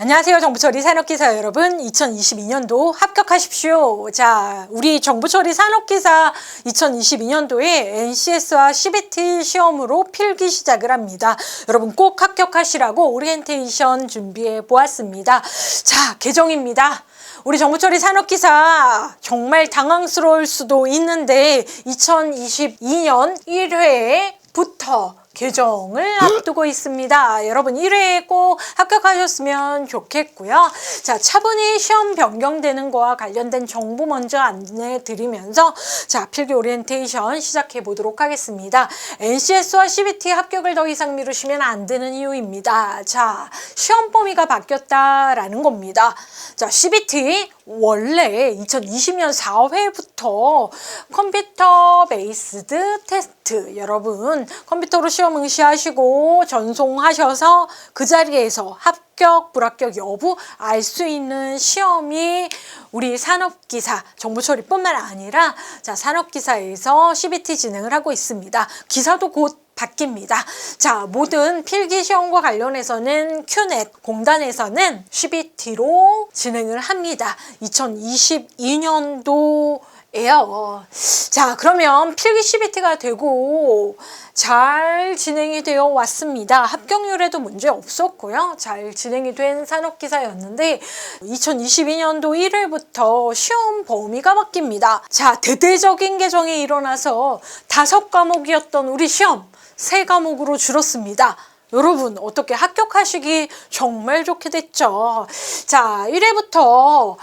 안녕하세요. 정보처리 산업기사 여러분. 2022년도 합격하십시오. 자, 우리 정보처리 산업기사 2022년도에 NCS와 CBT 시험으로 필기 시작을 합니다. 여러분 꼭 합격하시라고 오리엔테이션 준비해 보았습니다. 자, 개정입니다. 우리 정보처리 산업기사 정말 당황스러울 수도 있는데 2022년 1회부터 개정을 앞두고 있습니다. 여러분 1회에 꼭 합격하셨으면 좋겠고요. 자, 차분히 시험 변경되는 거와 관련된 정보 먼저 안내 드리면서 자, 필기 오리엔테이션 시작해 보도록 하겠습니다. NCS와 CBT 합격을 더 이상 미루시면 안 되는 이유입니다. 자, 시험 범위가 바뀌었다라는 겁니다. 자, CBT 원래 2020년 4회부터 컴퓨터 베이스드 테스트, 여러분 컴퓨터로 시험 응시하시고 전송하셔서 그 자리에서 합격, 불합격 여부 알 수 있는 시험이 우리 산업기사, 정보처리뿐만 아니라 자, 산업기사에서 CBT 진행을 하고 있습니다. 기사도 곧 바뀝니다. 자, 모든 필기시험과 관련해서는 큐넷 공단에서는 CBT로 진행을 합니다. 2022년도에요. 자, 그러면 필기 CBT가 되고 잘 진행이 되어 왔습니다. 합격률에도 문제 없었고요. 잘 진행이 된 산업기사였는데 2022년도 1회부터 시험 범위가 바뀝니다. 자, 대대적인 개정이 일어나서 5과목이었던 우리 시험 3과목으로 줄었습니다. 여러분 어떻게 합격하시기 정말 좋게 됐죠. 자, 1회부터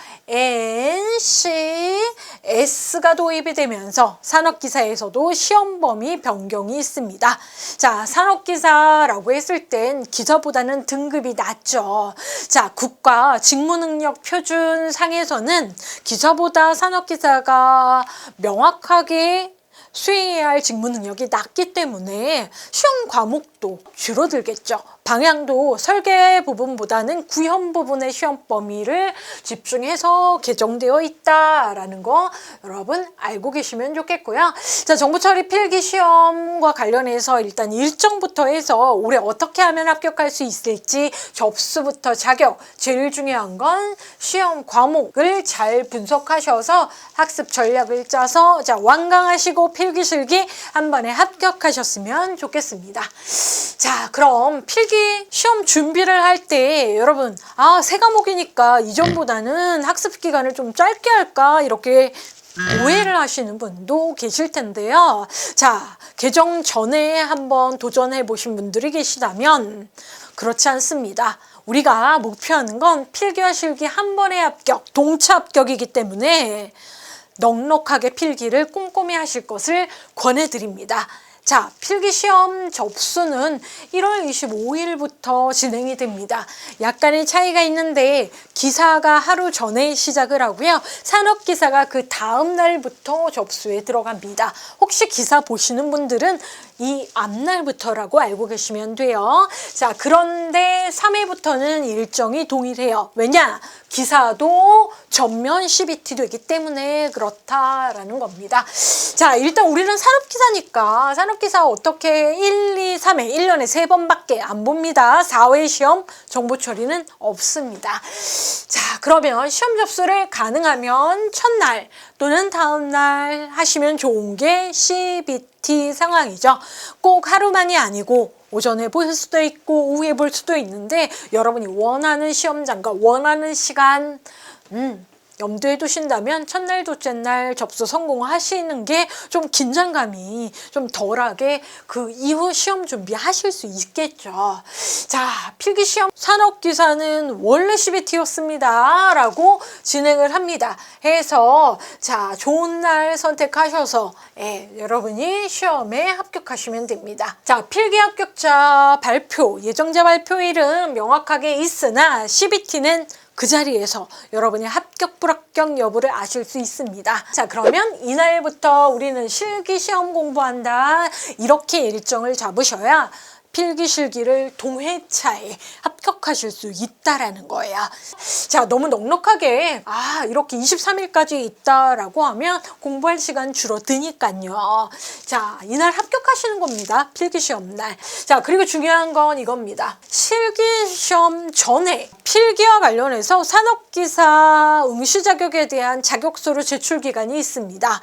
NCS가 도입이 되면서 산업기사에서도 시험 범위 변경이 있습니다. 자, 산업기사라고 했을 땐 기사보다는 등급이 낮죠. 자, 국가 직무능력 표준상에서는 기사보다 산업기사가 명확하게 수행해야 할 직무 능력이 낮기 때문에 시험 과목도 줄어들겠죠. 방향도 설계 부분보다는 구현 부분의 시험 범위를 집중해서 개정되어 있다라는 거 여러분 알고 계시면 좋겠고요. 자, 정보처리 필기시험과 관련해서 일단 일정부터 해서 올해 어떻게 하면 합격할 수 있을지 접수부터 자격, 제일 중요한 건 시험 과목을 잘 분석하셔서 학습 전략을 짜서 자, 완강하시고 필기실기 한 번에 합격하셨으면 좋겠습니다. 자, 그럼 필기 시험 준비를 할 때 여러분 3과목이니까 이전보다는 학습 기간을 좀 짧게 할까 이렇게 오해를 하시는 분도 계실 텐데요. 자, 개정 전에 한번 도전해 보신 분들이 계시다면 그렇지 않습니다. 우리가 목표하는 건 필기와 실기 한 번의 합격, 동차 합격이기 때문에 넉넉하게 필기를 꼼꼼히 하실 것을 권해드립니다. 자, 필기시험 접수는 1월 25일부터 진행이 됩니다. 약간의 차이가 있는데 기사가 하루 전에 시작을 하고요. 산업기사가 그 다음 날부터 접수에 들어갑니다. 혹시 기사 보시는 분들은 이 앞날부터라고 알고 계시면 돼요. 자, 그런데 3회부터는 일정이 동일해요. 왜냐? 기사도 전면 CBT 되기 때문에 그렇다라는 겁니다. 자, 일단 우리는 산업기사니까 산업기사 어떻게 1, 2, 3회 1년에 3번밖에 안 봅니다. 4회 시험 정보처리는 없습니다. 자, 그러면 시험 접수를 가능하면 첫날 또는 다음날 하시면 좋은 게 CBT 상황이죠. 꼭 하루만이 아니고 오전에 볼 수도 있고 오후에 볼 수도 있는데 여러분이 원하는 시험장과 원하는 시간 염두에 두신다면 첫날, 둘째 날 접수 성공하시는 게 좀 긴장감이 좀 덜하게 그 이후 시험 준비하실 수 있겠죠. 자, 필기시험 산업기사는 원래 CBT였습니다 라고 진행을 합니다. 해서 자, 좋은 날 선택하셔서 여러분이 시험에 합격하시면 됩니다. 자, 필기 합격자 발표, 예정자 발표일은 명확하게 있으나 CBT는 그 자리에서 여러분이 합격 불합격 여부를 아실 수 있습니다. 자, 그러면 이날부터 우리는 실기시험 공부한다 이렇게 일정을 잡으셔야 필기실기를 동회차에 합격하실 수 있다라는 거예요. 자, 너무 넉넉하게 이렇게 23일까지 있다라고 하면 공부할 시간 줄어드니까요. 자, 이날 합격하시는 겁니다. 필기시험 날. 자, 그리고 중요한 건 이겁니다. 실기시험 전에 필기와 관련해서 산업기사 응시 자격에 대한 자격서류 제출 기간이 있습니다.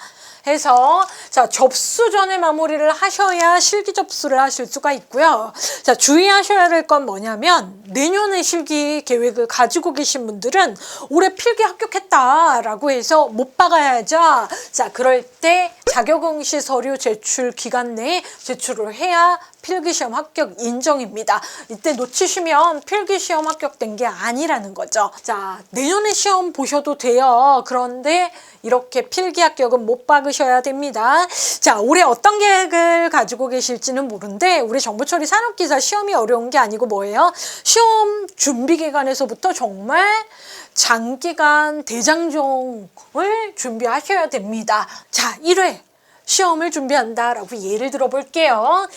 해서 자, 접수 전에 마무리를 하셔야 실기 접수를 하실 수가 있고요. 자, 주의하셔야 될 건 뭐냐면 내년에 실기 계획을 가지고 계신 분들은 올해 필기 합격했다라고 해서 못 박아야죠. 자, 그럴 때 자격응시 서류 제출 기간 내에 제출을 해야 필기시험 합격 인정입니다. 이때 놓치시면 필기시험 합격된 게 아니라는 거죠. 자, 내년에 시험 보셔도 돼요. 그런데 이렇게 필기 합격은 못 박으셔야 됩니다. 자, 올해 어떤 계획을 가지고 계실지는 모르는데 우리 정보처리 산업기사 시험이 어려운 게 아니고 뭐예요? 시험 준비 기간에서부터 정말 장기간 대장정을 준비하셔야 됩니다. 자, 1회 시험을 준비한다라고 예를 들어 볼게요.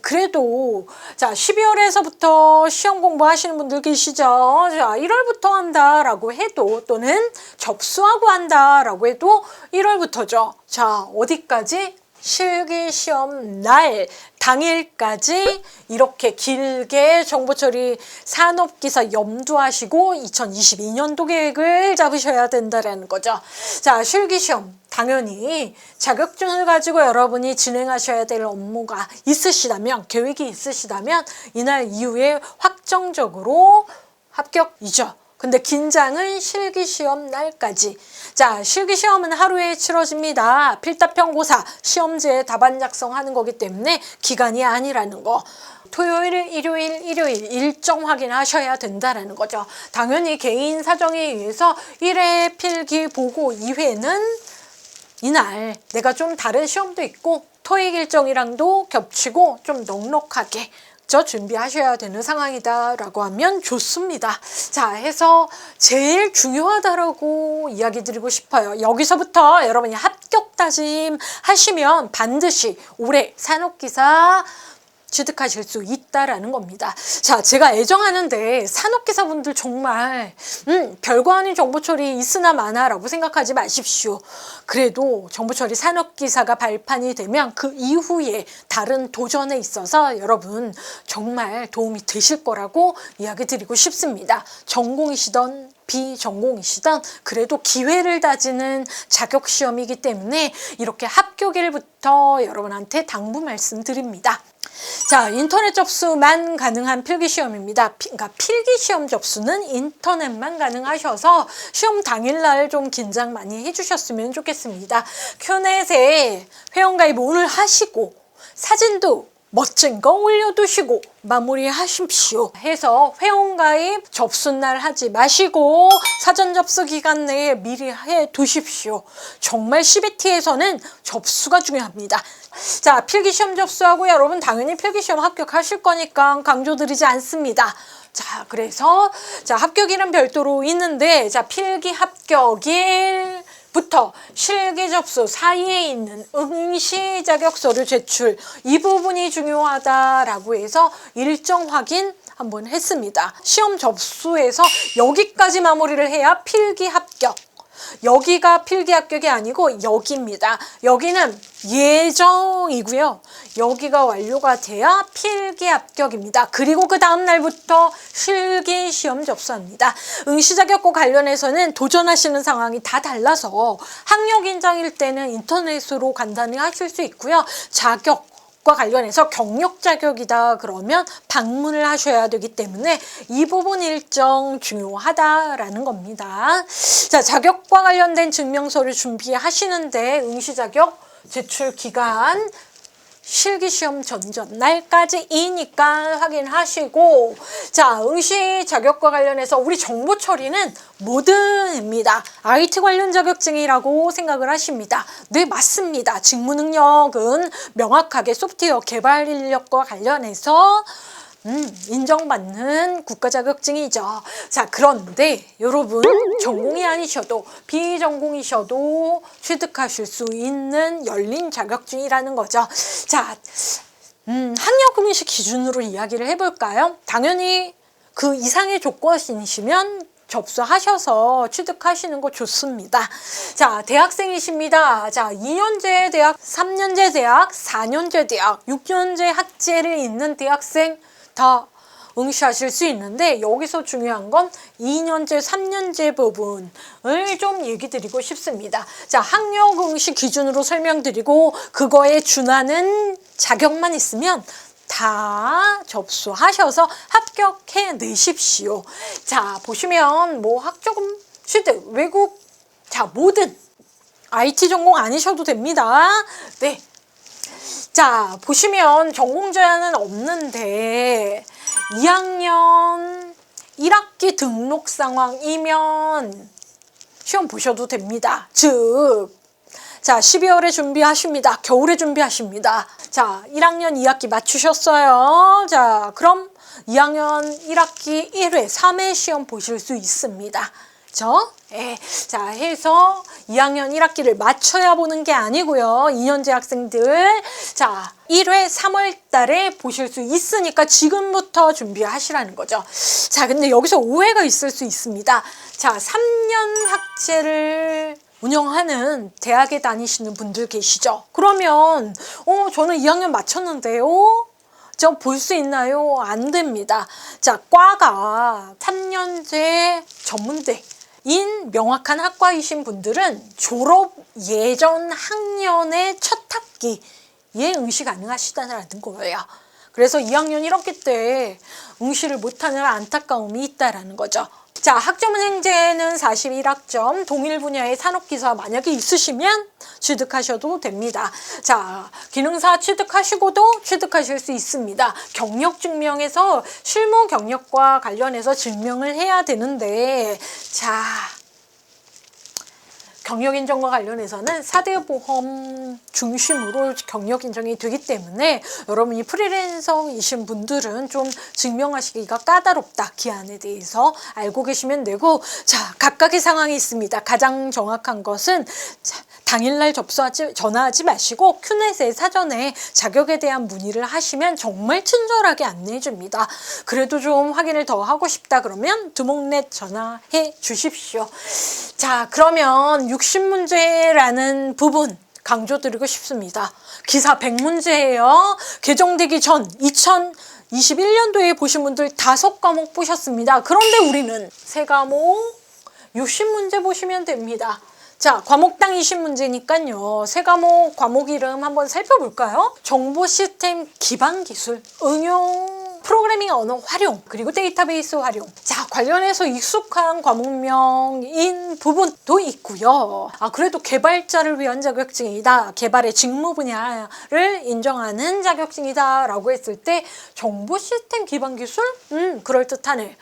그래도 자, 12월에서부터 시험 공부하시는 분들 계시죠? 자, 1월부터 한다라고 해도 또는 접수하고 한다라고 해도 1월부터죠. 자, 어디까지? 실기시험 날 당일까지 이렇게 길게 정보처리 산업기사 염두하시고 2022년도 계획을 잡으셔야 된다는 거죠. 자, 실기시험 당연히 자격증을 가지고 여러분이 진행하셔야 될 업무가 있으시다면, 계획이 있으시다면 이날 이후에 확정적으로 합격이죠. 근데 긴장은 실기시험 날까지. 자, 실기시험은 하루에 치러집니다. 필답평고사, 시험지에 답안 작성하는 거기 때문에 기간이 아니라는 거. 토요일, 일요일 일정 확인하셔야 된다라는 거죠. 당연히 개인 사정에 의해서 1회 필기 보고 2회는 이날 내가 좀 다른 시험도 있고 토익 일정이랑도 겹치고 좀 넉넉하게 준비하셔야 되는 상황이다라고 하면 좋습니다. 자, 해서 제일 중요하다라고 이야기 드리고 싶어요. 여기서부터 여러분이 합격 다짐 하시면 반드시 올해 산업기사 취득하실 수 있다라는 겁니다. 자, 제가 애정하는데 산업기사분들 정말 별거 아닌 정보처리 있으나 마나라고 생각하지 마십시오. 그래도 정보처리 산업기사가 발판이 되면 그 이후에 다른 도전에 있어서 여러분 정말 도움이 되실 거라고 이야기 드리고 싶습니다. 전공이시던 비전공이시던 그래도 기회를 다지는 자격시험이기 때문에 이렇게 합격일부터 여러분한테 당부 말씀드립니다. 자, 인터넷 접수만 가능한 필기시험입니다. 그러니까 필기시험 접수는 인터넷만 가능하셔서 시험 당일날 좀 긴장 많이 해주셨으면 좋겠습니다. 큐넷에 회원가입 오늘 하시고 사진도 멋진 거 올려두시고 마무리하십시오. 해서 회원가입 접수날 하지 마시고 사전 접수 기간 내에 미리 해두십시오. 정말 CBT에서는 접수가 중요합니다. 자, 필기시험 접수하고 여러분 당연히 필기시험 합격하실 거니까 강조드리지 않습니다. 자, 그래서 자, 합격일은 별도로 있는데 자, 필기 합격일 부터 실기 접수 사이에 있는 응시 자격서류 제출 이 부분이 중요하다라고 해서 일정 확인 한번 했습니다. 시험 접수에서 여기까지 마무리를 해야 필기 합격. 여기가 필기 합격이 아니고 여기입니다. 여기는 예정이고요. 여기가 완료가 돼야 필기 합격입니다. 그리고 그 다음 날부터 실기 시험 접수합니다. 응시 자격과 관련해서는 도전하시는 상황이 다 달라서 학력 인정일 때는 인터넷으로 간단히 하실 수 있고요. 자격과 관련해서 경력 자격이다 그러면 방문을 하셔야 되기 때문에 이 부분 일정 중요하다라는 겁니다. 자, 자격과 관련된 증명서를 준비하시는데 응시 자격 제출 기간 실기시험 전날까지이니까 확인하시고 자, 응시 자격과 관련해서 우리 정보처리는 모든입니다. IT 관련 자격증이라고 생각을 하십니다. 네, 맞습니다. 직무 능력은 명확하게 소프트웨어 개발 인력과 관련해서 인정받는 국가 자격증이죠. 자, 그런데 여러분 전공이 아니셔도 비전공이셔도 취득하실 수 있는 열린 자격증이라는 거죠. 자, 학력금시 기준으로 이야기를 해볼까요? 당연히 그 이상의 조건이시면 접수하셔서 취득하시는 거 좋습니다. 자, 대학생이십니다. 자, 2년제 대학, 3년제 대학, 4년제 대학, 6년제 학제를 있는 대학생 다 응시하실 수 있는데 여기서 중요한 건 2년제, 3년제 부분을 좀 얘기 드리고 싶습니다. 자, 학력 응시 기준으로 설명드리고 그거에 준하는 자격만 있으면 다 접수하셔서 합격해 내십시오. 자, 보시면 뭐 학조금, 취득, 외국, 자, 뭐든 IT 전공 아니셔도 됩니다. 네. 자, 보시면 전공 제한은 없는데 2학년 1학기 등록 상황이면 시험 보셔도 됩니다. 즉, 자, 12월에 준비하십니다. 겨울에 준비하십니다. 자, 1학년 2학기 맞추셨어요. 자, 그럼 2학년 1학기 1회, 3회 시험 보실 수 있습니다. 그쵸? 예. 자, 해서 2학년 1학기를 맞춰야 보는 게 아니고요. 2년제 학생들. 자, 1회 3월 달에 보실 수 있으니까 지금부터 준비하시라는 거죠. 자, 근데 여기서 오해가 있을 수 있습니다. 자, 3년 학제를 운영하는 대학에 다니시는 분들 계시죠? 그러면 저는 2학년 마쳤는데요? 저 볼 수 있나요? 안 됩니다. 자, 과가 3년제 전문대인 명확한 학과이신 분들은 졸업 예전 학년의 첫 학기에 응시 가능하시다는 거예요. 그래서 2학년 1학기 때 응시를 못하는 안타까움이 있다라는 거죠. 자, 학점은 행제는 41학점, 동일 분야의 산업기사 만약에 있으시면 취득하셔도 됩니다. 자, 기능사 취득하시고도 취득하실 수 있습니다. 경력 증명에서 실무 경력과 관련해서 증명을 해야 되는데, 자, 경력 인정과 관련해서는 4대 보험 중심으로 경력 인정이 되기 때문에 여러분이 프리랜서이신 분들은 좀 증명하시기가 까다롭다. 기한에 대해서 알고 계시면 되고, 자, 각각의 상황이 있습니다. 가장 정확한 것은 당일날 전화하지 마시고 큐넷에 사전에 자격에 대한 문의를 하시면 정말 친절하게 안내해 줍니다. 그래도 좀 확인을 더 하고 싶다 그러면 두목넷 전화해 주십시오. 자, 그러면 60문제라는 부분 강조드리고 싶습니다. 기사 100문제예요. 개정되기 전 2021년도에 보신 분들 5과목 보셨습니다. 그런데 우리는 3과목 60문제 보시면 됩니다. 자, 과목당 20문제니까요. 3과목 과목 이름 한번 살펴볼까요? 정보 시스템 기반 기술, 응용, 프로그래밍 언어 활용, 그리고 데이터베이스 활용. 자, 관련해서 익숙한 과목명인 부분도 있고요. 그래도 개발자를 위한 자격증이다. 개발의 직무 분야를 인정하는 자격증이다. 라고 했을 때 정보 시스템 기반 기술? 그럴듯하네.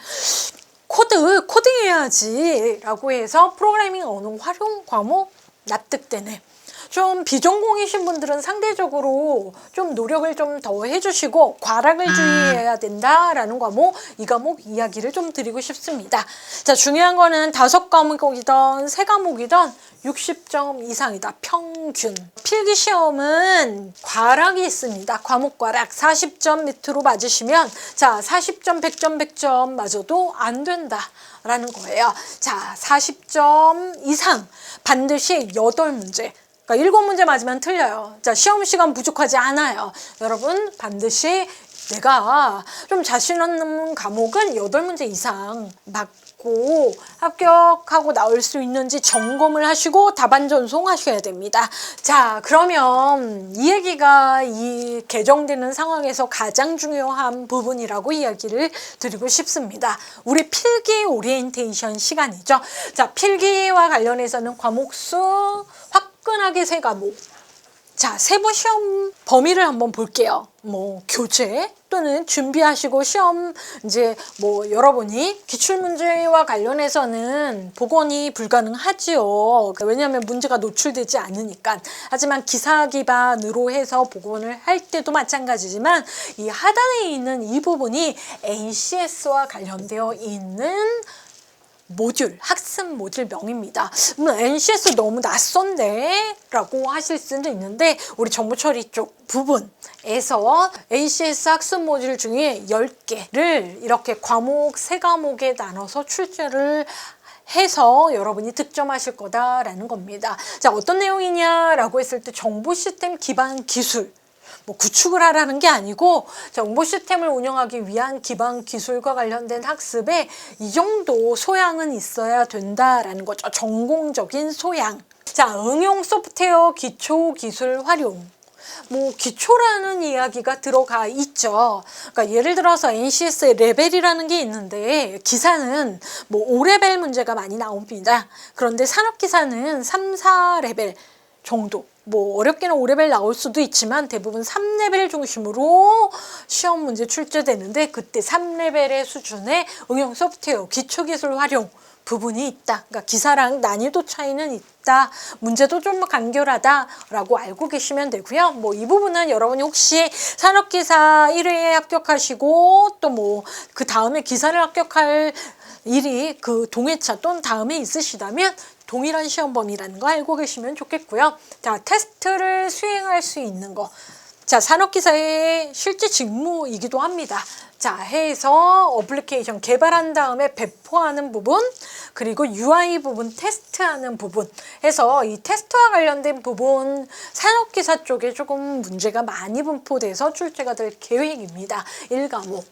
코딩해야지 라고 해서 프로그래밍 언어 활용 과목 납득되네. 좀 비전공이신 분들은 상대적으로 좀 노력을 좀 더 해주시고 과락을 주의해야 된다라는 과목, 이 과목 이야기를 좀 드리고 싶습니다. 자, 중요한 거는 5과목이든 3과목이든 60점 이상이다. 평균. 필기시험은 과락이 있습니다. 과목 과락 40점 밑으로 맞으시면 자, 40점, 100점, 100점 맞아도 안 된다라는 거예요. 자, 40점 이상 반드시 8문제. 그러니까 7문제 맞으면 틀려요. 자, 시험 시간 부족하지 않아요. 여러분 반드시 내가 좀 자신 있는 과목은 8문제 이상 맞고 합격하고 나올 수 있는지 점검을 하시고 답안 전송하셔야 됩니다. 자, 그러면 이 얘기가 이 개정되는 상황에서 가장 중요한 부분이라고 이야기를 드리고 싶습니다. 우리 필기 오리엔테이션 시간이죠. 자, 필기와 관련해서는 과목수 화끈하게 3과목. 자, 세부 시험 범위를 한번 볼게요. 뭐 교재 또는 준비하시고 시험 이제 뭐 여러분이 기출문제와 관련해서는 복원이 불가능하지요. 왜냐하면 문제가 노출되지 않으니까. 하지만 기사 기반으로 해서 복원을 할 때도 마찬가지지만 이 하단에 있는 이 부분이 ACS와 관련되어 있는 모듈, 학습 모듈명입니다. NCS 너무 낯선데? 라고 하실 수도 있는데 우리 정보처리 쪽 부분에서 NCS 학습 모듈 중에 10개를 이렇게 과목, 3과목에 나눠서 출제를 해서 여러분이 득점하실 거다라는 겁니다. 자, 어떤 내용이냐라고 했을 때 정보 시스템 기반 기술, 뭐 구축을 하라는 게 아니고 정보 시스템을 운영하기 위한 기반 기술과 관련된 학습에 이 정도 소양은 있어야 된다라는 거죠. 전공적인 소양. 자, 응용 소프트웨어 기초 기술 활용. 뭐 기초라는 이야기가 들어가 있죠. 그러니까 예를 들어서 NCS의 레벨이라는 게 있는데 기사는 뭐 5레벨 문제가 많이 나옵니다. 그런데 산업기사는 3, 4레벨 정도, 뭐 어렵게는 5레벨 나올 수도 있지만 대부분 3레벨 중심으로 시험 문제 출제되는데 그때 3레벨의 수준의 응용 소프트웨어 기초기술 활용 부분이 있다. 그러니까 기사랑 난이도 차이는 있다. 문제도 좀 간결하다라고 알고 계시면 되고요. 뭐 이 부분은 여러분이 혹시 산업기사 1회에 합격하시고 또 뭐 그 다음에 기사를 합격할 일이 그 동회차 또는 다음에 있으시다면 동일한 시험 범위라는 거 알고 계시면 좋겠고요. 자, 테스트를 수행할 수 있는 거. 자, 산업기사의 실제 직무이기도 합니다. 자, 해서 어플리케이션 개발한 다음에 배포하는 부분, 그리고 UI 부분 테스트하는 부분 해서 이 테스트와 관련된 부분 산업기사 쪽에 조금 문제가 많이 분포돼서 출제가 될 계획입니다. 1과목.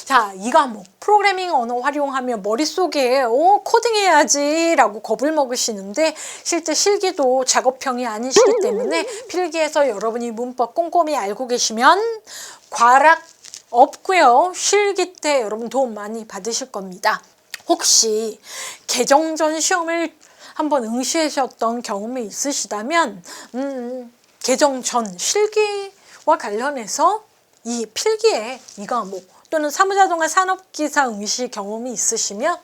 자, 2과목 프로그래밍 언어 활용하면 머릿속에 코딩해야지 라고 겁을 먹으시는데 실제 실기도 작업형이 아니시기 때문에 필기에서 여러분이 문법 꼼꼼히 알고 계시면 과락 없고요. 실기 때 여러분 도움 많이 받으실 겁니다. 혹시 개정전 시험을 한번 응시하셨던 경험이 있으시다면 개정전 실기와 관련해서 이 필기에 이 과목 또는 사무자동화 산업기사 응시 경험이 있으시면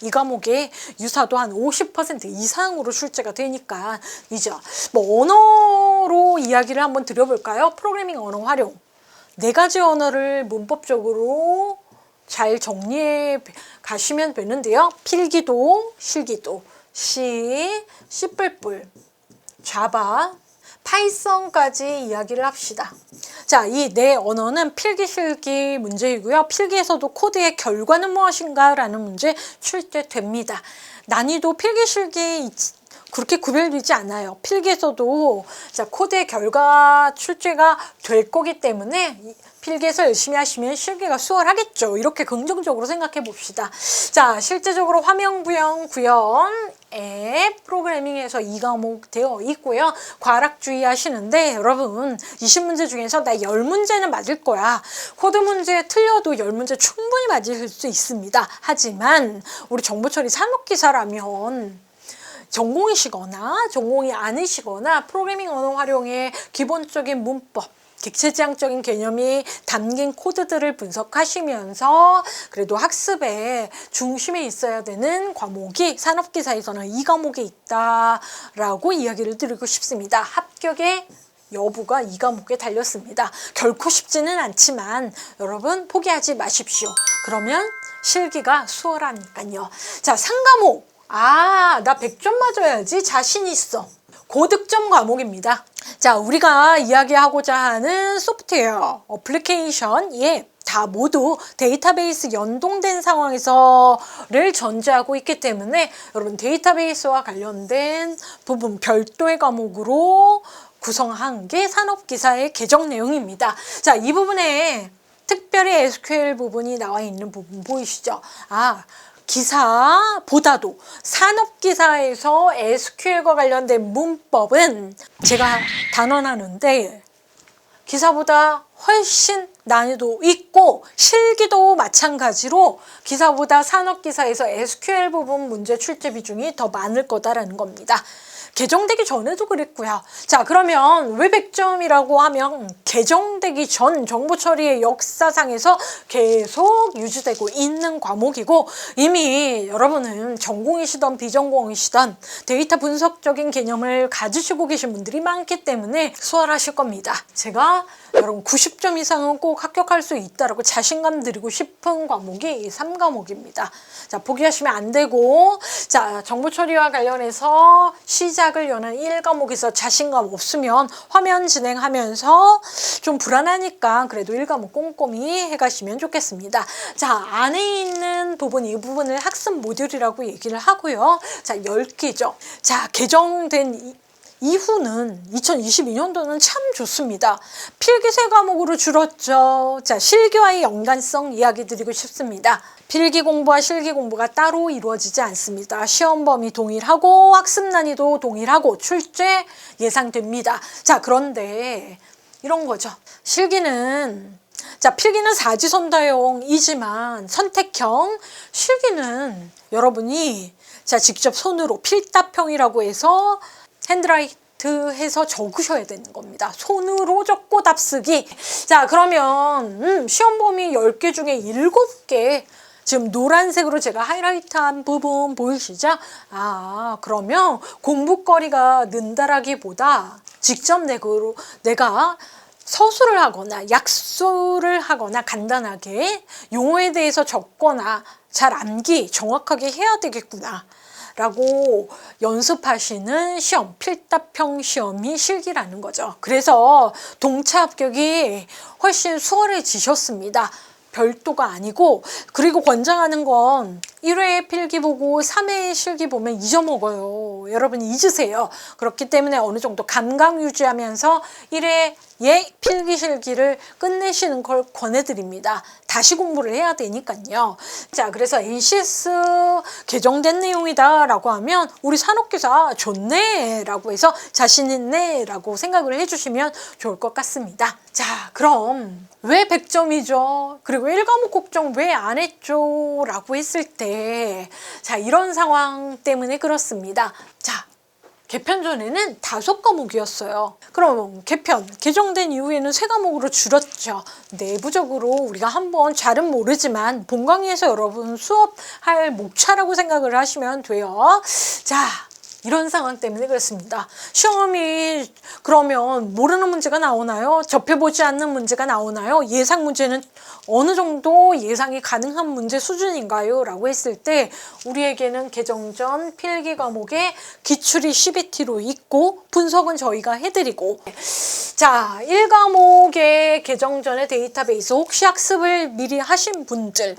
이 과목에 유사도 한 50% 이상으로 출제가 되니까 이제 뭐 언어로 이야기를 한번 드려볼까요? 프로그래밍 언어 활용. 4가지 언어를 문법적으로 잘 정리해 가시면 되는데요. 필기도, 실기도, C, C++, 자바, 파이썬까지 이야기를 합시다. 자, 이 4언어는 필기, 실기 문제이고요. 필기에서도 코드의 결과는 무엇인가 라는 문제 출제됩니다. 난이도 필기, 실기 그렇게 구별되지 않아요. 필기에서도 자, 코드의 결과 출제가 될 거기 때문에 필기에서 열심히 하시면 실기가 수월하겠죠. 이렇게 긍정적으로 생각해 봅시다. 자, 실제적으로 화면 구현, 앱 프로그래밍에서 2과목 되어 있고요. 과락 주의하시는데 여러분 20문제 중에서 나 10문제는 맞을 거야. 코드 문제 틀려도 10문제 충분히 맞을 수 있습니다. 하지만 우리 정보처리 산업기사라면 전공이시거나 전공이 아니시거나 프로그래밍 언어 활용의 기본적인 문법, 객체지향적인 개념이 담긴 코드들을 분석하시면서 그래도 학습의 중심에 있어야 되는 과목이 산업기사에서는 이 과목에 있다라고 이야기를 드리고 싶습니다. 합격의 여부가 이 과목에 달렸습니다. 결코 쉽지는 않지만 여러분 포기하지 마십시오. 그러면 실기가 수월하니까요. 자, 3과목. 나 100점 맞아야지 자신 있어. 고득점 과목입니다. 자, 우리가 이야기하고자 하는 소프트웨어, 어플리케이션, 다 모두 데이터베이스 연동된 상황에서를 전제하고 있기 때문에 여러분 데이터베이스와 관련된 부분 별도의 과목으로 구성한 게 산업기사의 개정 내용입니다. 자, 이 부분에 특별히 SQL 부분이 나와 있는 부분 보이시죠? 기사보다도 산업기사에서 SQL과 관련된 문법은 제가 단언하는데 기사보다 훨씬 난이도 있고 실기도 마찬가지로 기사보다 산업기사에서 SQL 부분 문제 출제 비중이 더 많을 거다라는 겁니다. 개정되기 전에도 그랬고요. 자, 그러면 왜 100점이라고 하면 개정되기 전 정보 처리의 역사상에서 계속 유지되고 있는 과목이고, 이미 여러분은 전공이시던 비전공이시던 데이터 분석적인 개념을 가지시고 계신 분들이 많기 때문에 수월하실 겁니다. 제가 여러분 90점 이상은 꼭 합격할 수 있다라고 자신감 드리고 싶은 과목이 이 3과목입니다. 자, 포기하시면 안 되고, 자, 정보 처리와 관련해서 시작을 여는 1과목에서 자신감 없으면 화면 진행하면서 좀 불안하니까 그래도 1과목 꼼꼼히 해가시면 좋겠습니다. 자, 안에 있는 부분, 이 부분을 학습 모듈이라고 얘기를 하고요. 자, 10개죠. 자, 개정된 이후는 2022년도는 참 좋습니다. 필기 3과목으로 줄었죠. 자, 실기와의 연관성 이야기 드리고 싶습니다. 필기 공부와 실기 공부가 따로 이루어지지 않습니다. 시험 범위 동일하고 학습 난이도 동일하고 출제 예상됩니다. 자, 그런데 이런 거죠. 실기는, 자, 필기는 사지선다용이지만 선택형, 실기는 여러분이 자, 직접 손으로 필답형이라고 해서 핸드라이트 해서 적으셔야 되는 겁니다. 손으로 적고 답쓰기. 자, 그러면 시험 범위 10개 중에 7개, 지금 노란색으로 제가 하이라이트한 부분 보이시죠? 아, 그러면 공부거리가 는다라기보다 직접 내가 서술을 하거나 약수를 하거나 간단하게 용어에 대해서 적거나 잘 암기 정확하게 해야 되겠구나 라고 연습하시는 시험, 필답형 시험이 실기라는 거죠. 그래서 동차 합격이 훨씬 수월해지셨습니다. 별도가 아니고, 그리고 권장하는 건 1회 필기 보고 3회 실기 보면 잊어먹어요. 여러분 잊으세요. 그렇기 때문에 어느 정도 감각 유지하면서 1회 필기 실기를 끝내시는 걸 권해드립니다. 다시 공부를 해야 되니까요. 자, 그래서 NCS 개정된 내용이다 라고 하면 우리 산업기사 좋네 라고 해서 자신 있네 라고 생각을 해주시면 좋을 것 같습니다. 자, 그럼 왜 100점이죠? 그리고 1과목 국정 왜 안 했죠? 라고 했을 때, 자, 이런 상황 때문에 그렇습니다. 자, 개편 전에는 5과목이었어요. 그럼 개정된 이후에는 3과목으로 줄었죠. 내부적으로 우리가 한번 잘은 모르지만 본강의에서 여러분 수업할 목차라고 생각을 하시면 돼요. 자, 이런 상황 때문에 그렇습니다. 시험이 그러면 모르는 문제가 나오나요? 접해보지 않는 문제가 나오나요? 예상 문제는 어느 정도 예상이 가능한 문제 수준인가요? 라고 했을 때 우리에게는 개정 전 필기 과목에 기출이 CBT로 있고 분석은 저희가 해드리고, 자, 1과목의 개정 전의 데이터베이스 혹시 학습을 미리 하신 분들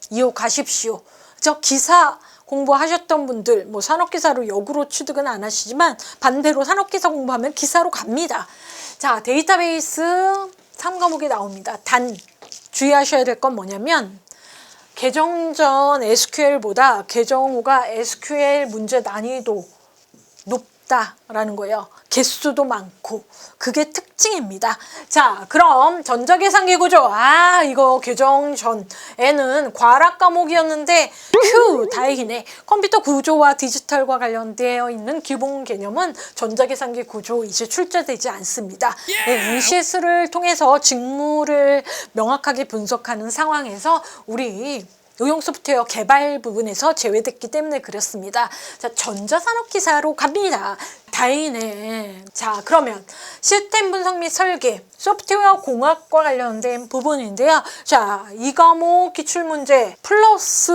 이어가십시오. 저 기사 공부하셨던 분들, 뭐 산업기사로 역으로 취득은 안 하시지만 반대로 산업기사 공부하면 기사로 갑니다. 자, 데이터베이스 3과목이 나옵니다. 단 주의하셔야 될 건 뭐냐면 개정 전 SQL보다 개정 후가 SQL 문제 난이도 높다라는 거예요. 개수도 많고 그게 특징입니다. 자, 그럼 전자계산기 구조, 이거 개정 전에는 과학 과목이었는데 휴, 다행이네. 컴퓨터 구조와 디지털과 관련되어 있는 기본 개념은 전자계산기 구조 이제 출제되지 않습니다. 네, NCS를 통해서 직무를 명확하게 분석하는 상황에서 우리 응용 소프트웨어 개발 부분에서 제외됐기 때문에 그렇습니다. 자, 전자산업기사로 갑니다. 다행이네. 자, 그러면 시스템 분석 및 설계, 소프트웨어 공학과 관련된 부분인데요. 자, 이 과목 기출문제 플러스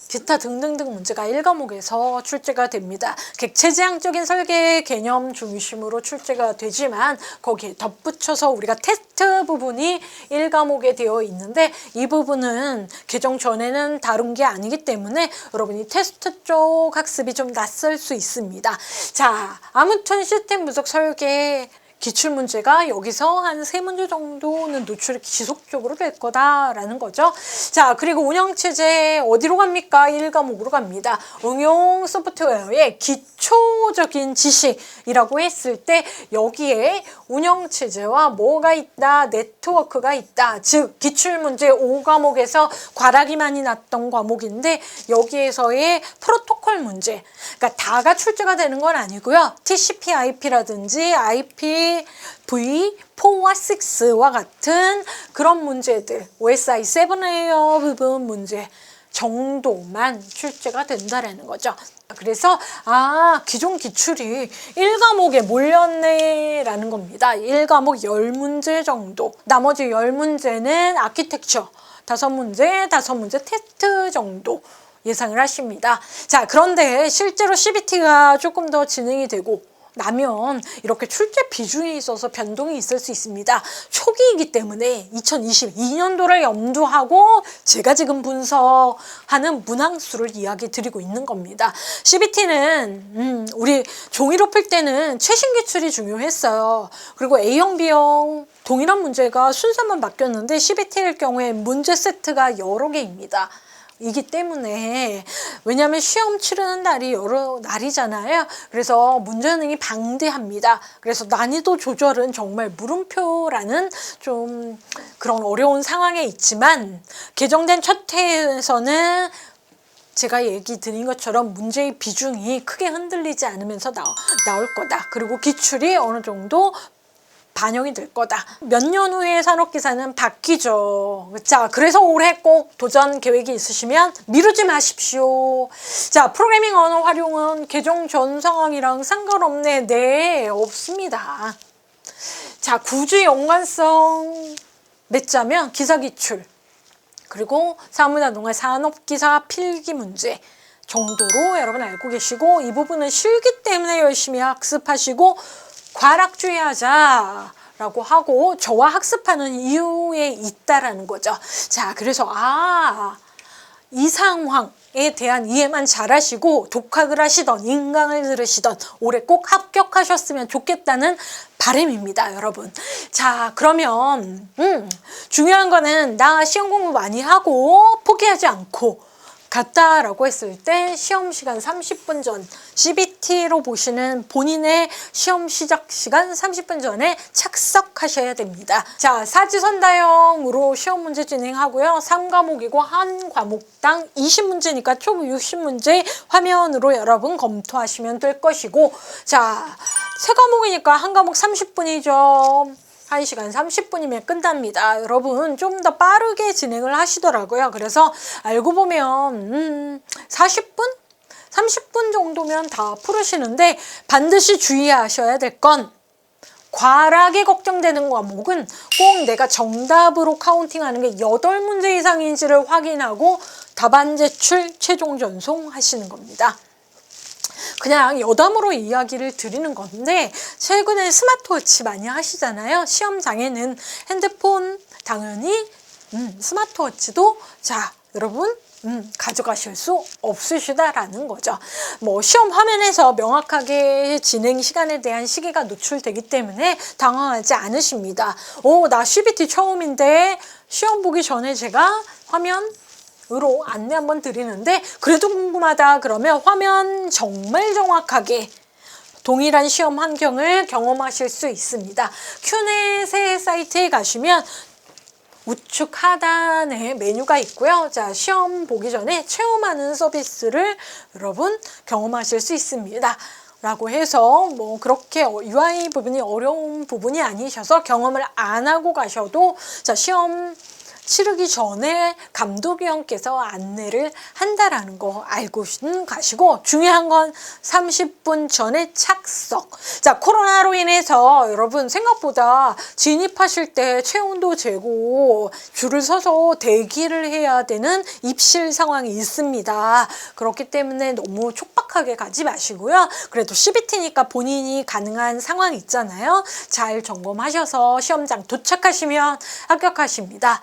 기타 등등등 문제가 1과목에서 출제가 됩니다. 객체지향적인 설계 개념 중심으로 출제가 되지만 거기에 덧붙여서 우리가 테스트 부분이 1과목에 되어 있는데 이 부분은 개정 전에는 다룬 게 아니기 때문에 여러분이 테스트 쪽 학습이 좀 낯설 수 있습니다. 자, 아무튼 시스템 분석 설계 기출문제가 여기서 한 3문제 정도는 노출이 지속적으로 될 거다라는 거죠. 자, 그리고 운영체제 어디로 갑니까? 1과목으로 갑니다. 응용 소프트웨어의 기초적인 지식이라고 했을 때 여기에 운영체제와 뭐가 있다? 네트워크가 있다. 즉, 기출문제 5과목에서 과락이 많이 났던 과목인데 여기에서의 프로토콜 문제. 그러니까 다가 출제가 되는 건 아니고요. TCP IP라든지 IPv4와 6와 같은 그런 문제들, OSI 7레이어 부분 문제 정도만 출제가 된다라는 거죠. 그래서 기존 기출이 1과목에 몰렸네 라는 겁니다. 1과목 10문제 정도, 나머지 10문제는 아키텍처 5문제 테스트 정도 예상을 하십니다. 자, 그런데 실제로 CBT가 조금 더 진행이 되고 나면 이렇게 출제 비중에 있어서 변동이 있을 수 있습니다. 초기이기 때문에 2022년도를 염두하고 제가 지금 분석하는 문항수를 이야기 드리고 있는 겁니다. CBT는 우리 종이로 풀 때는 최신 기출이 중요했어요. 그리고 A형, B형 동일한 문제가 순서만 바뀌었는데 CBT일 경우에 문제 세트가 여러 개입니다. 이기 때문에 왜냐하면 시험 치르는 날이 여러 날이잖아요. 그래서 문제능이 방대합니다. 그래서 난이도 조절은 정말 물음표라는 좀 그런 어려운 상황에 있지만 개정된 첫 회에서는 제가 얘기 드린 것처럼 문제의 비중이 크게 흔들리지 않으면서 나올 거다. 그리고 기출이 어느 정도 반영이 될 거다. 몇 년 후에 산업기사는 바뀌죠. 자, 그래서 올해 꼭 도전 계획이 있으시면 미루지 마십시오. 자, 프로그래밍 언어 활용은 개정 전 상황이랑 상관없네. 네, 없습니다. 자, 구주 연관성 맺자면 기사 기출, 그리고 사무자동의 산업기사 필기 문제 정도로 여러분 알고 계시고, 이 부분은 실기 때문에 열심히 학습하시고 과락주의하자 라고 하고 저와 학습하는 이유에 있다라는 거죠. 자, 그래서 이 상황에 대한 이해만 잘 하시고 독학을 하시던 인강을 들으시던 올해 꼭 합격하셨으면 좋겠다는 바람입니다, 여러분. 자, 그러면 중요한 거는 나 시험 공부 많이 하고 포기하지 않고 갔다라고 했을 때 시험 시간 30분 전, CBT로 보시는 본인의 시험 시작 시간 30분 전에 착석하셔야 됩니다. 자, 사지선다형으로 시험 문제 진행하고요. 3과목이고 한 과목당 20문제니까 총 60문제 화면으로 여러분 검토하시면 될 것이고, 자, 3과목이니까 한 과목 30분이죠. 1시간 30분이면 끝납니다. 여러분 좀 더 빠르게 진행을 하시더라고요. 그래서 알고 보면 40분? 30분 정도면 다 풀으시는데 반드시 주의하셔야 될 건 과락이 걱정되는 과목은 꼭 내가 정답으로 카운팅하는 게 8문제 이상인지를 확인하고 답안 제출 최종 전송하시는 겁니다. 그냥 여담으로 이야기를 드리는 건데 최근에 스마트워치 많이 하시잖아요. 시험장에는 핸드폰 당연히 스마트워치도 자 여러분 가져가실 수 없으시다라는 거죠. 뭐 시험 화면에서 명확하게 진행 시간에 대한 시기가 노출되기 때문에 당황하지 않으십니다. 나 CBT 처음인데 시험 보기 전에 제가 화면으로 안내 한번 드리는데 그래도 궁금하다 그러면 화면 정말 정확하게 동일한 시험 환경을 경험하실 수 있습니다. 큐넷의 사이트에 가시면 우측 하단에 메뉴가 있고요. 자, 시험 보기 전에 체험하는 서비스를 여러분 경험하실 수 있습니다. 라고 해서 뭐 그렇게 UI 부분이 어려운 부분이 아니셔서 경험을 안 하고 가셔도 자, 시험 치르기 전에 감독위원께서 안내를 한다라는 거 알고 가시고 중요한 건 30분 전에 착석. 자, 코로나로 인해서 여러분 생각보다 진입하실 때 체온도 재고 줄을 서서 대기를 해야 되는 입실 상황이 있습니다. 그렇기 때문에 너무 촉박하게 가지 마시고요. 그래도 CBT니까 본인이 가능한 상황이 있잖아요. 잘 점검하셔서 시험장 도착하시면 합격하십니다.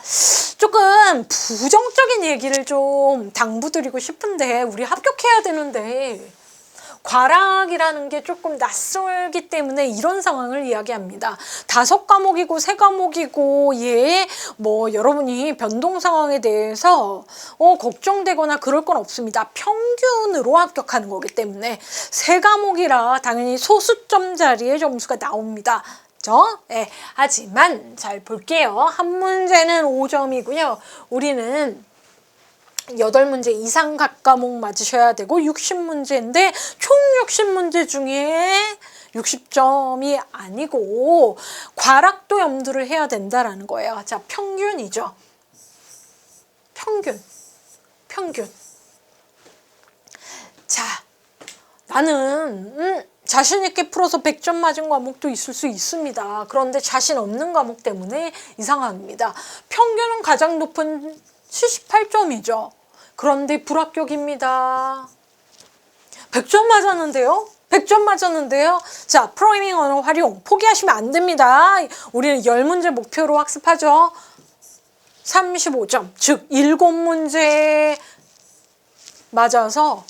조금 부정적인 얘기를 좀 당부드리고 싶은데 우리 합격해야 되는데 과락이라는 게 조금 낯설기 때문에 이런 상황을 이야기합니다. 5과목이고 3과목이고 뭐 여러분이 변동 상황에 대해서 걱정되거나 그럴 건 없습니다. 평균으로 합격하는 거기 때문에 3과목이라 당연히 소수점 자리의 점수가 나옵니다. 그렇죠? 네. 하지만 잘 볼게요. 한 문제는 5점이고요. 우리는 8문제 이상 각 과목 맞으셔야 되고 60문제인데 총 60문제 중에 60점이 아니고 과락도 염두를 해야 된다라는 거예요. 자, 평균이죠. 평균. 자, 나는 자신 있게 풀어서 100점 맞은 과목도 있을 수 있습니다. 그런데 자신 없는 과목 때문에 이 상황입니다. 평균은 가장 높은 78점이죠. 그런데 불합격입니다. 100점 맞았는데요? 100점 맞았는데요? 자, 프로그래밍 언어 활용 포기하시면 안 됩니다. 우리는 10문제 목표로 학습하죠. 35점, 즉 7문제 맞아서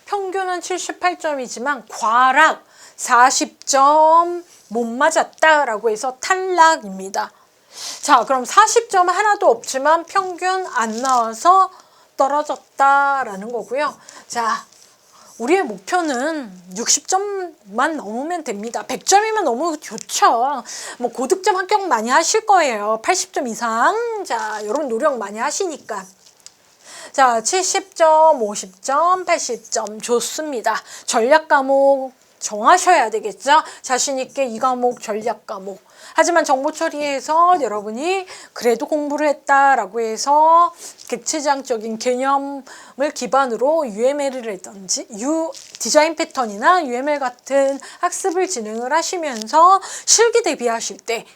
평균은 78점이지만 과락 40점 못 맞았다라고 해서 탈락입니다. 자, 그럼 40점 하나도 없지만 평균 안 나와서 떨어졌다라는 거고요. 자, 우리의 목표는 60점만 넘으면 됩니다. 100점이면 너무 좋죠. 뭐 고득점 합격 많이 하실 거예요. 80점 이상. 자, 이런 노력 많이 하시니까. 자, 70점, 50점, 80점 좋습니다. 전략 과목 정하셔야 되겠죠. 자신 있게 이 과목 전략 과목. 하지만 정보 처리에서 여러분이 그래도 공부를 했다라고 해서 객체장적인 개념을 기반으로 UML을 했던지 디자인 패턴이나 UML 같은 학습을 진행을 하시면서 실기 대비하실 때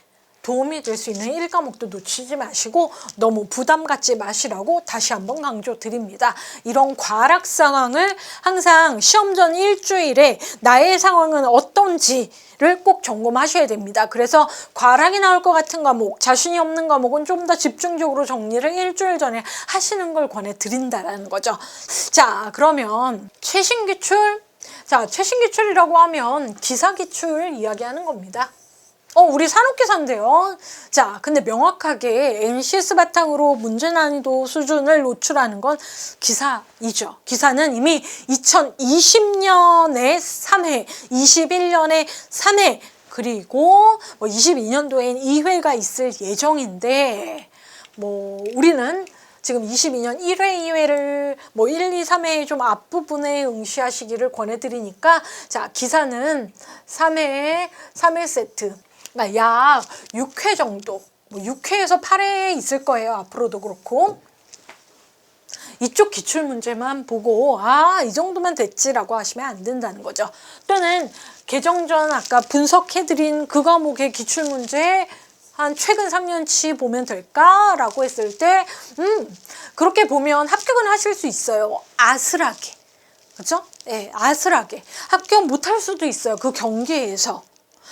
도움이 될 수 있는 1과목도 놓치지 마시고 너무 부담 갖지 마시라고 다시 한번 강조 드립니다. 이런 과락 상황을 항상 시험 전 일주일에 나의 상황은 어떤지를 꼭 점검하셔야 됩니다. 그래서 과락이 나올 것 같은 과목, 자신이 없는 과목은 좀 더 집중적으로 정리를 일주일 전에 하시는 걸 권해드린다는 거죠. 자, 그러면 최신 기출. 자, 최신 기출이라고 하면 기사 기출 이야기하는 겁니다. 우리 산업기사인데요. 자, 근데 명확하게 NCS 바탕으로 문제 난이도 수준을 노출하는 건 기사이죠. 기사는 이미 2020년에 3회, 21년에 3회, 그리고 뭐 22년도엔 2회가 있을 예정인데, 뭐 우리는 지금 22년 1회, 2회를 뭐 1, 2, 3회 좀 앞부분에 응시하시기를 권해드리니까, 자, 기사는 3회 세트. 약 6회 정도, 뭐 6회에서 8회 있을 거예요. 앞으로도 그렇고. 이쪽 기출문제만 보고 이 정도만 됐지라고 하시면 안 된다는 거죠. 또는 개정 전 아까 분석해드린 그 과목의 기출문제 한 최근 3년치 보면 될까라고 했을 때 그렇게 보면 합격은 하실 수 있어요. 아슬하게. 그렇죠? 네, 아슬하게. 합격 못할 수도 있어요. 그 경계에서.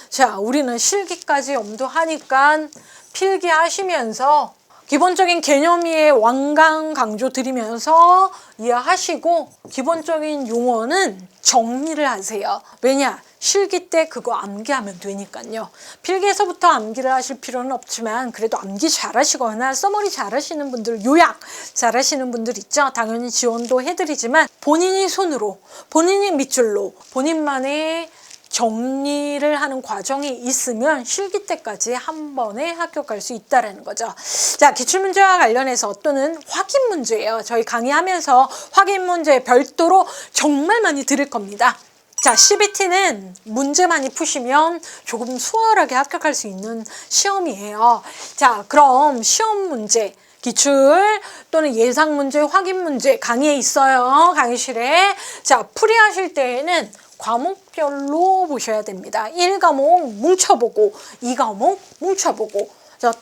자, 우리는 실기까지 염두하니까 필기하시면서 기본적인 개념 이해 완강 강조 드리면서 이해하시고 기본적인 용어는 정리를 하세요. 왜냐? 실기 때 그거 암기하면 되니까요. 필기에서부터 암기를 하실 필요는 없지만 그래도 암기 잘하시거나 써머리 잘하시는 분들, 요약 잘하시는 분들 있죠. 당연히 지원도 해드리지만 본인이 손으로, 본인이 밑줄로, 본인만의 정리를 하는 과정이 있으면 실기 때까지 한 번에 합격할 수 있다는 거죠. 자, 기출문제와 관련해서 또는 확인 문제예요. 저희 강의하면서 확인 문제 별도로 정말 많이 드릴 겁니다. 자, CBT는 문제 많이 푸시면 조금 수월하게 합격할 수 있는 시험이에요. 자, 그럼 시험 문제, 기출 또는 예상 문제, 확인 문제 강의에 있어요. 강의실에. 자, 풀이하실 때에는 과목별로 보셔야 됩니다. 1과목 뭉쳐보고 2과목 뭉쳐보고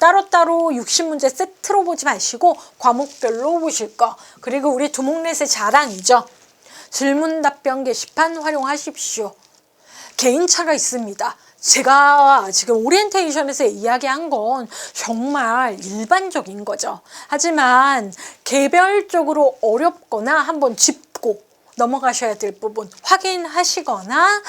따로따로 60문제 세트로 보지 마시고 과목별로 보실 거. 그리고 우리 두목넷의 자랑이죠. 질문 답변 게시판 활용하십시오. 개인차가 있습니다. 제가 지금 오리엔테이션에서 이야기한 건 정말 일반적인 거죠. 하지만 개별적으로 어렵거나 한번 짚고 넘어가셔야 될 부분 확인하시거나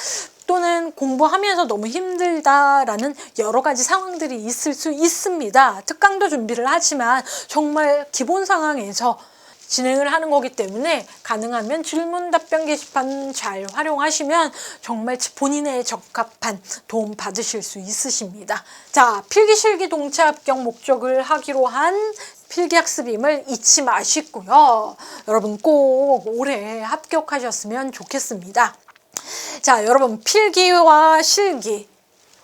또는 공부하면서 너무 힘들다라는 여러 가지 상황들이 있을 수 있습니다. 특강도 준비를 하지만 정말 기본 상황에서 진행을 하는 거기 때문에 가능하면 질문 답변 게시판 잘 활용하시면 정말 본인에 적합한 도움 받으실 수 있으십니다. 자, 필기실기 동체 합격 목적을 하기로 한 필기학습임을 잊지 마시고요. 여러분 꼭 올해 합격하셨으면 좋겠습니다. 자, 여러분 필기와 실기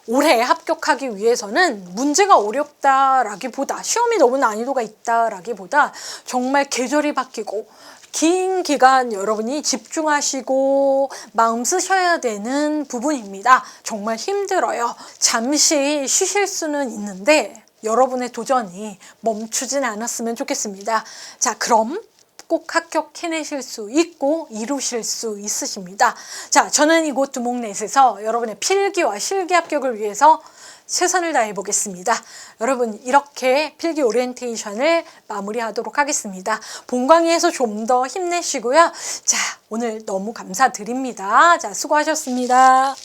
올해 합격하기 위해서는 문제가 어렵다라기보다 시험이 너무 난이도가 있다라기보다 정말 계절이 바뀌고 긴 기간 여러분이 집중하시고 마음 쓰셔야 되는 부분입니다. 정말 힘들어요. 잠시 쉬실 수는 있는데 여러분의 도전이 멈추진 않았으면 좋겠습니다. 자, 그럼 꼭 합격해내실 수 있고 이루실 수 있으십니다. 자, 저는 이곳 두목넷에서 여러분의 필기와 실기 합격을 위해서 최선을 다해 보겠습니다. 여러분 이렇게 필기 오리엔테이션을 마무리하도록 하겠습니다. 본강의에서 좀 더 힘내시고요. 자, 오늘 너무 감사드립니다. 자, 수고하셨습니다.